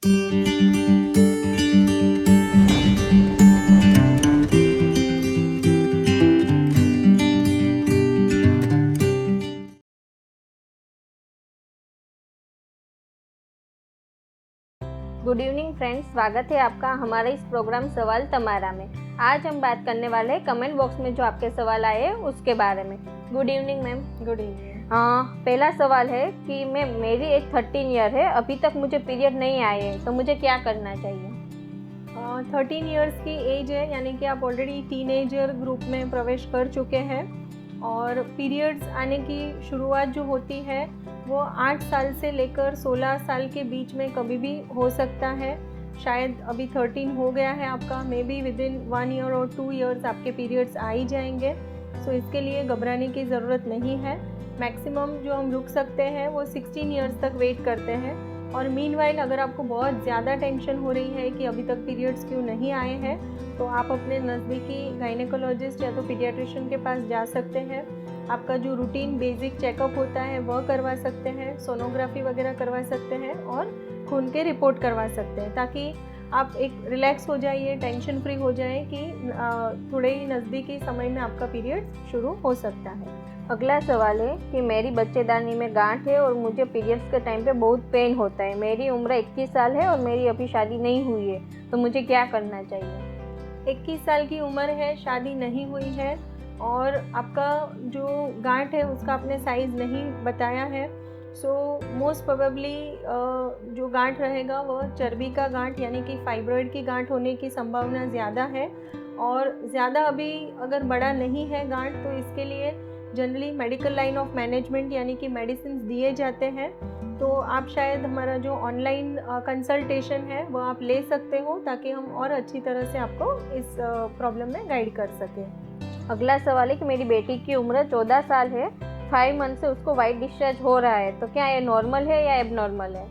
Good evening friends, स्वागत है आपका हमारे इस प्रोग्राम सवाल तुम्हारा में। आज हम बात करने वाले हैं कमेंट बॉक्स में जो आपके सवाल आए हैं उसके बारे में। Good evening ma'am. Good evening. पहला सवाल है कि मेरी एज 13 ईयर है, अभी तक मुझे पीरियड नहीं आए हैं, तो मुझे क्या करना चाहिए? 13 ईयर्स की एज है, यानी कि आप ऑलरेडी टीनेजर ग्रुप में प्रवेश कर चुके हैं और पीरियड्स आने की शुरुआत जो होती है वो 8 साल से लेकर 16 साल के बीच में कभी भी हो सकता है। शायद अभी 13 हो गया है आपका, may be with in 1 year और 2 ईयर्स आपके पीरियड्स आ ही जाएंगे। सो इसके लिए घबराने की ज़रूरत नहीं है। मैक्सिमम जो हम रुक सकते हैं वो 16 ईयर्स तक वेट करते हैं। और मीनवाइल अगर आपको बहुत ज़्यादा टेंशन हो रही है कि अभी तक पीरियड्स क्यों नहीं आए हैं, तो आप अपने नज़दीकी गायनेकोलॉजिस्ट या तो पीडियाट्रिशियन के पास जा सकते हैं। आपका जो रूटीन बेसिक चेकअप होता है वह करवा सकते हैं, सोनोग्राफी वगैरह करवा सकते हैं और खून के रिपोर्ट करवा सकते हैं, ताकि आप एक रिलैक्स हो जाइए, टेंशन फ्री हो जाए कि थोड़े ही नज़दीकी समय में आपका पीरियड शुरू हो सकता है। अगला सवाल है कि मेरी बच्चेदानी में गांठ है और मुझे पीरियड्स के टाइम पे बहुत पेन होता है। मेरी उम्र 21 साल है और मेरी अभी शादी नहीं हुई है, तो मुझे क्या करना चाहिए? 21 साल की उम्र है, शादी नहीं हुई है और आपका जो गांठ है उसका आपने साइज़ नहीं बताया है। सो मोस्ट प्रोबेबली जो गांठ रहेगा वह चर्बी का गांठ यानी कि फाइब्रॉइड की गांठ होने की संभावना ज़्यादा है। और ज़्यादा अभी अगर बड़ा नहीं है गांठ, तो इसके लिए generally medical line of management यानी कि मेडिसिन दिए जाते हैं। तो आप शायद हमारा जो ऑनलाइन कंसल्टेशन है वो आप ले सकते हो, ताकि हम और अच्छी तरह से आपको इस प्रॉब्लम में गाइड कर सकें। अगला सवाल है कि मेरी बेटी की उम्र 14 साल है, 5 मंथ से उसको वाइट डिस्चार्ज हो रहा है, तो क्या ये नॉर्मल है या एबनॉर्मल है?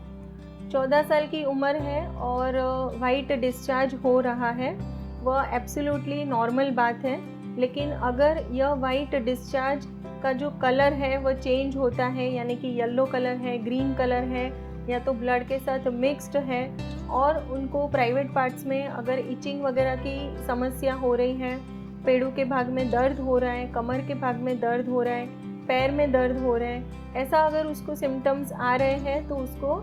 14 साल की उम्र है और वाइट डिस्चार्ज हो रहा है, वह एब्सोल्युटली नॉर्मल बात है। लेकिन अगर यह वाइट डिस्चार्ज का जो कलर है वह चेंज होता है, यानी कि येलो कलर है, ग्रीन कलर है, या तो ब्लड के साथ मिक्स्ड है, और उनको प्राइवेट पार्ट्स में अगर इचिंग वगैरह की समस्या हो रही है, पेड़ों के भाग में दर्द हो रहा है, कमर के भाग में दर्द हो रहा है, पैर में दर्द हो रहा है, ऐसा अगर उसको सिम्टम्स आ रहे हैं तो उसको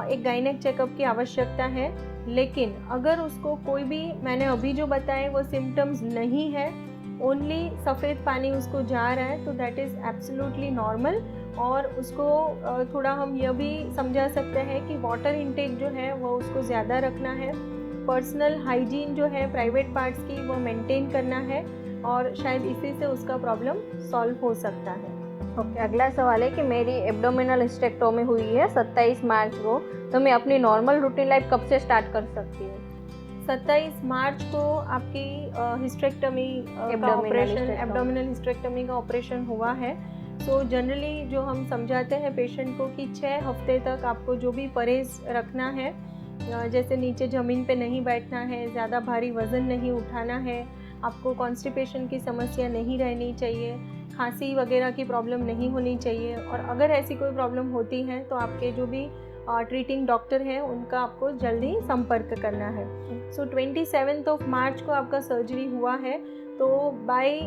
एक गायनेक चेकअप की आवश्यकता है। लेकिन अगर उसको कोई भी मैंने अभी जो बताए वो सिम्टम्स नहीं है, ओनली सफ़ेद पानी उसको जा रहा है, तो दैट इज़ एब्सोल्युटली नॉर्मल। और उसको थोड़ा हम यह भी समझा सकते हैं कि वाटर इनटेक जो है वो उसको ज़्यादा रखना है, पर्सनल हाइजीन जो है प्राइवेट पार्ट्स की वो मेंटेन करना है, और शायद इसी से उसका प्रॉब्लम सॉल्व हो सकता है। ओके, अगला सवाल है कि मेरी एब्डोमिनल हिस्टेक्टोमी हुई है 27 मार्च को, तो मैं अपनी नॉर्मल रूटीन लाइफ कब से स्टार्ट कर सकती हूँ? 27 मार्च को आपकी हिस्टेक्टमी का ऑपरेशन, एब्डोमिनल हिस्टेक्टमी का ऑपरेशन हुआ है। सो जनरली जो हम समझाते हैं पेशेंट को कि 6 हफ्ते तक आपको जो भी परहेज़ रखना है, जैसे नीचे ज़मीन पे नहीं बैठना है, ज़्यादा भारी वज़न नहीं उठाना है, आपको कॉन्स्टिपेशन की समस्या नहीं रहनी चाहिए, खांसी वगैरह की प्रॉब्लम नहीं होनी चाहिए, और अगर ऐसी कोई प्रॉब्लम होती है तो आपके जो भी ट्रीटिंग डॉक्टर हैं उनका आपको जल्दी संपर्क करना है। सो 27 मार्च को आपका सर्जरी हुआ है, तो बाय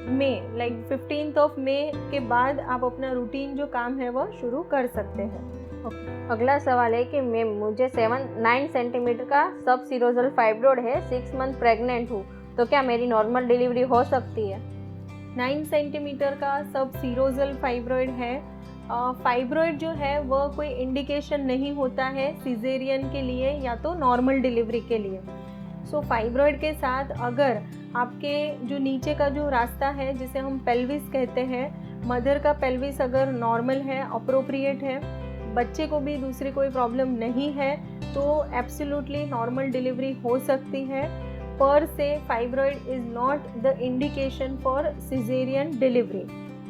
मई, लाइक 15 मई के बाद आप अपना रूटीन जो काम है वह शुरू कर सकते हैं। अगला सवाल है कि मैम मुझे 9 सेंटीमीटर का सब सीरोजल फाइब्रोइड है, 6 मंथ प्रेग्नेंट हूँ, तो क्या मेरी नॉर्मल डिलीवरी हो सकती है? 9 सेंटीमीटर का सब सीरोजल फाइब्रोइड है। फाइब्रोइड जो है वह कोई इंडिकेशन नहीं होता है सिजेरियन के लिए या तो नॉर्मल डिलीवरी के लिए। सो फाइब्रोइड के साथ अगर आपके जो नीचे का जो रास्ता है जिसे हम पेल्विस कहते हैं, मदर का पेल्विस अगर नॉर्मल है, अप्रोप्रिएट है, बच्चे को भी दूसरी कोई प्रॉब्लम नहीं है, तो एब्सोल्युटली नॉर्मल डिलीवरी हो सकती है। पर से fibroid is not the indication for caesarean delivery.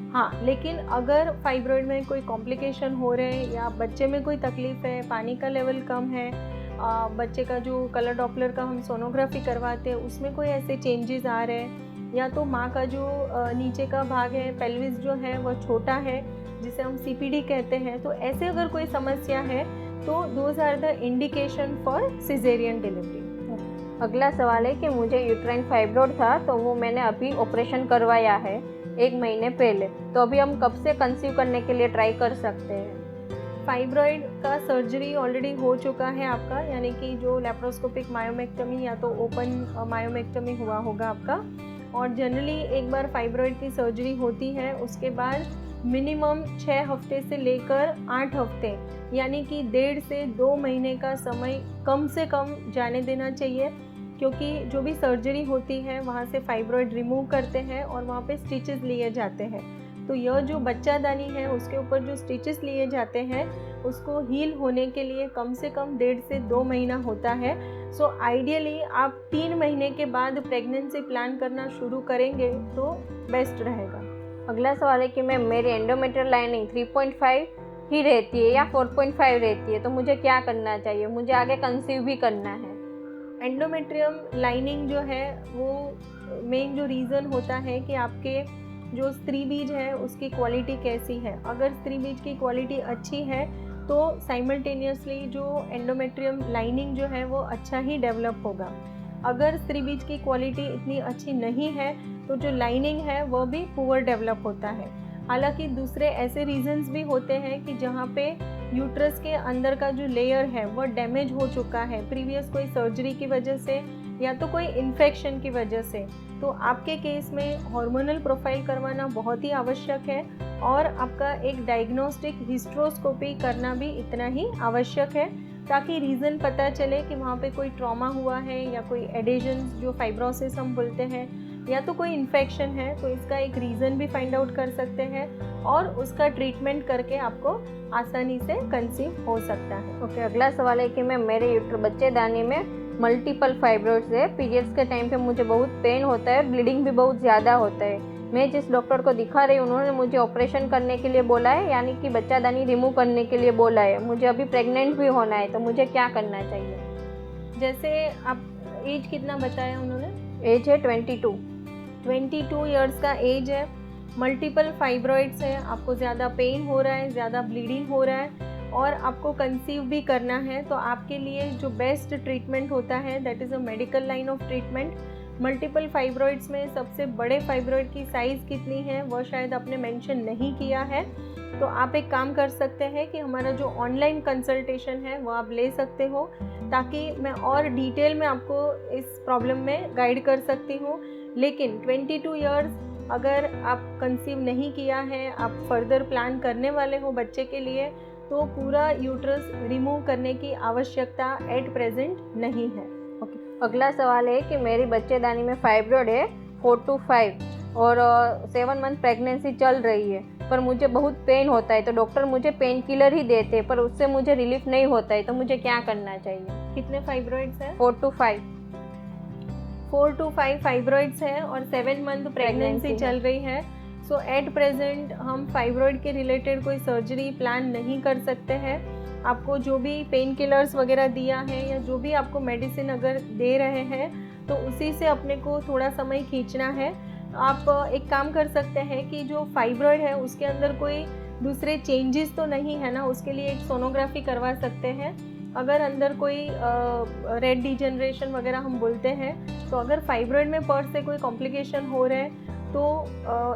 हाँ, लेकिन अगर फाइब्रोइड में कोई कॉम्प्लिकेशन हो रहे हैं या बच्चे में कोई तकलीफ़ है, पानी का लेवल कम है, बच्चे का जो कलर डॉपलर का हम सोनोग्राफी करवाते हैं उसमें कोई ऐसे चेंजेस आ रहे हैं, या तो माँ का जो नीचे का भाग है, पेल्विस जो है वह छोटा है जिसे हम CPD कहते हैं, तो ऐसे अगर कोई समस्या है तो those are the indication for caesarean delivery. अगला सवाल है कि मुझे यूट्राइन फाइब्रोड था, तो वो मैंने अभी ऑपरेशन करवाया है 1 महीने पहले, तो अभी हम कब से कंसीव करने के लिए ट्राई कर सकते हैं? फाइब्रॉइड का सर्जरी ऑलरेडी हो चुका है आपका, यानी कि जो लेप्रोस्कोपिक मायोमेक्टमी या तो ओपन मायोमेक्टमी हुआ होगा आपका। और जनरली एक बार फाइब्रॉइड की सर्जरी होती है उसके बाद मिनिमम 6 हफ्ते से लेकर 8 हफ्ते यानी कि 1.5 से 2 महीने का समय कम से कम जाने देना चाहिए, क्योंकि जो भी सर्जरी होती है वहाँ से फाइब्रॉइड रिमूव करते हैं और वहाँ पे स्टिचेस लिए जाते हैं। तो यह जो बच्चादानी है उसके ऊपर जो स्टिचेस लिए जाते हैं उसको हील होने के लिए कम से कम 1.5 से 2 महीना होता है। सो आइडियली आप 3 महीने के बाद प्रेगनेंसी प्लान करना शुरू करेंगे तो बेस्ट रहेगा। अगला सवाल है कि मेरी एंडोमेट्रियल लाइनिंग 3.5 ही रहती है या 4.5 रहती है, तो मुझे क्या करना चाहिए? मुझे आगे कंसीव भी करना है। एंडोमेट्रियम लाइनिंग जो है वो मेन जो रीज़न होता है कि आपके जो स्त्री बीज है उसकी क्वालिटी कैसी है। अगर स्त्री बीज की क्वालिटी अच्छी है तो साइमल्टेनियसली जो एंडोमेट्रियम लाइनिंग जो है वो अच्छा ही डेवलप होगा। अगर स्त्री बीज की क्वालिटी इतनी अच्छी नहीं है तो जो लाइनिंग है वो भी पुअर डेवलप होता है। हालांकि दूसरे ऐसे रीजंस भी होते हैं कि जहाँ पे यूट्रस के अंदर का जो लेयर है वो डैमेज हो चुका है प्रीवियस कोई सर्जरी की वजह से या तो कोई इन्फेक्शन की वजह से, तो आपके केस में हार्मोनल प्रोफाइल करवाना बहुत ही आवश्यक है और आपका एक डायग्नोस्टिक हिस्ट्रोस्कोपी करना भी इतना ही आवश्यक है, ताकि रीज़न पता चले कि वहाँ पे कोई ट्रॉमा हुआ है या कोई एडेशन जो फाइब्रोसिस हम बोलते हैं या तो कोई इन्फेक्शन है, तो इसका एक रीज़न भी फाइंड आउट कर सकते हैं और उसका ट्रीटमेंट करके आपको आसानी से कंसीव हो सकता है। ओके, अगला सवाल है कि मेरे बच्चेदानी में मल्टीपल फाइब्रोइड्स है। पीरियड्स के टाइम पे मुझे बहुत पेन होता है और ब्लीडिंग भी बहुत ज़्यादा होता है। मैं जिस डॉक्टर को दिखा रही हूँ उन्होंने मुझे ऑपरेशन करने के लिए बोला है, यानी कि बच्चादानी रिमूव करने के लिए बोला है। मुझे अभी प्रेग्नेंट भी होना है, तो मुझे क्या करना चाहिए? जैसे आप एज कितना बताया उन्होंने? एज है 22 ईयर्स का एज है, मल्टीपल फाइब्रॉइड्स है, आपको ज़्यादा पेन हो रहा है, ज़्यादा ब्लीडिंग हो रहा है और आपको कंसीव भी करना है, तो आपके लिए जो बेस्ट ट्रीटमेंट होता है that is a medical line of treatment. Multiple fibroids में सबसे बड़े फाइब्रॉइड की साइज़ कितनी है वो शायद आपने मेंशन नहीं किया है, तो आप एक काम कर सकते हैं कि हमारा जो ऑनलाइन कंसल्टेशन है वो आप ले सकते हो, ताकि मैं और डिटेल में आपको इस प्रॉब्लम में गाइड कर सकती हूँ। लेकिन 22 ईयर्स अगर आप कंसीव नहीं किया है, आप फर्दर प्लान करने वाले हो बच्चे के लिए, तो पूरा यूट्रस रिमूव करने की आवश्यकता एट प्रेजेंट नहीं है। ओके, अगला सवाल है कि मेरी बच्चेदानी में फाइब्रोइड है 4 to 5 और 7 मंथ प्रेगनेंसी चल रही है, पर मुझे बहुत पेन होता है, तो डॉक्टर मुझे पेन किलर ही देते हैं, पर उससे मुझे रिलीफ नहीं होता है, तो मुझे क्या करना चाहिए? कितने फाइब्रॉइड्स हैं? 4 to 5 फाइब्रॉइड्स हैं और 7 मंथ प्रेगनेंसी चल रही है। सो एट प्रेजेंट हम फाइब्रॉइड के रिलेटेड कोई सर्जरी प्लान नहीं कर सकते हैं। आपको जो भी पेन किलर्स वगैरह दिया है या जो भी आपको मेडिसिन अगर दे रहे हैं तो उसी से अपने को थोड़ा समय खींचना है। आप एक काम कर सकते हैं कि जो फाइब्रॉइड है उसके अंदर कोई दूसरे चेंजेस तो नहीं है ना, उसके लिए एक सोनोग्राफी करवा सकते हैं। अगर अंदर कोई रेड डिजेनरेशन वगैरह हम बोलते हैं, तो अगर फाइब्रॉइड में पर्स से कोई कॉम्प्लिकेशन हो रहे हैं तो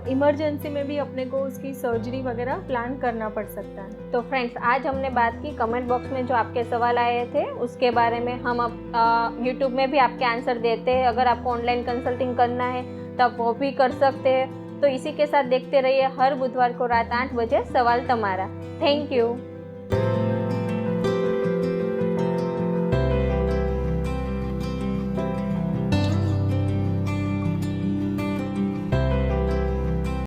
इमरजेंसी में भी अपने को उसकी सर्जरी वगैरह प्लान करना पड़ सकता है। तो फ्रेंड्स, आज हमने बात की कमेंट बॉक्स में जो आपके सवाल आए थे उसके बारे में। हम अब यूट्यूब में भी आपके आंसर देते हैं। अगर आपको ऑनलाइन कंसल्टिंग करना है तो आप वो भी कर सकते हैं। तो इसी के साथ देखते रहिए हर बुधवार को रात 8 बजे सवाल तुम्हारा। Thank you.